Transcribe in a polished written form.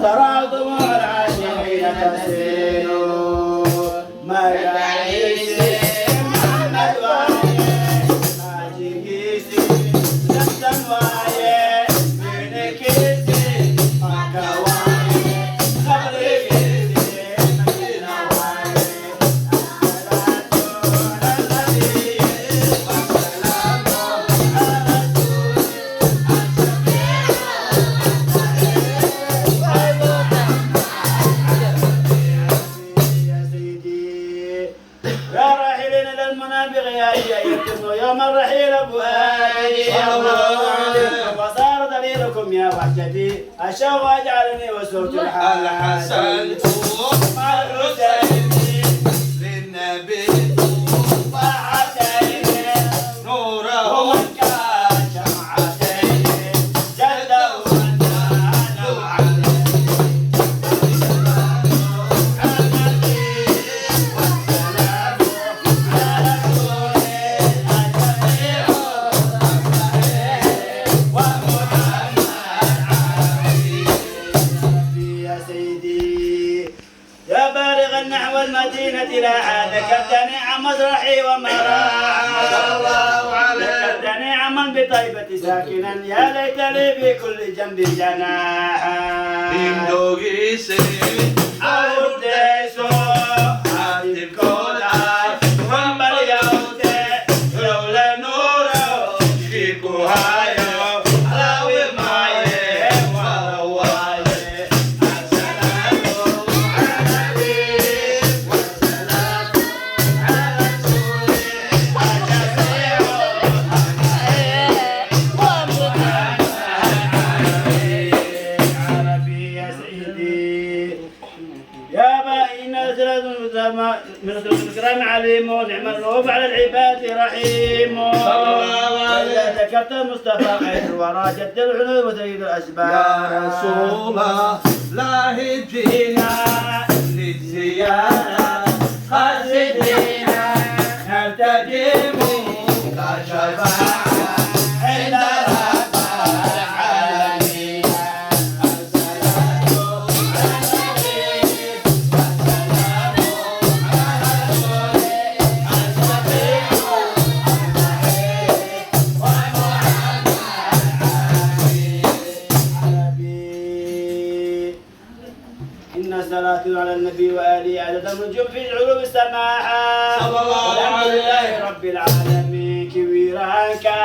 وترى دموع العاشقين تسيل ما يعيش محمد وايه ما جيسي زمزم وايه من كيسي ما كوايه خبري كيسي مدينة وايه يوم الرحيل ابو هادي وصار دليلكم يا وحدتي اشوق اجعلني وسوت الحسن مع الحسين للنبي طاعتين نوره ومكة شمعتين جلده وناله عليه نحو المدينة لا عاد ذكرتني عن مزرعي ومراعي ذكرتني عمن بطيبة ساكنا يا ليت لي في كل جنب جناحا أوديسو عاتب كولا ومبر يوتي لولا نورو فيكو هايو راوي معي ورواي من الكرام عليم ونعم الرؤوف على العباد رحيم وإذا ذكرت المصطفى خير الورى جد العلوم وسيد الأسباب يا رسول الله جينا للزيارة خالدينا نلتقي منك شفاعة عند رب العالمين الصلاة على النبي وآله عدد النجوم في العلوم السماحة صلى الله والحمد لله رب العالمين كبيرا كان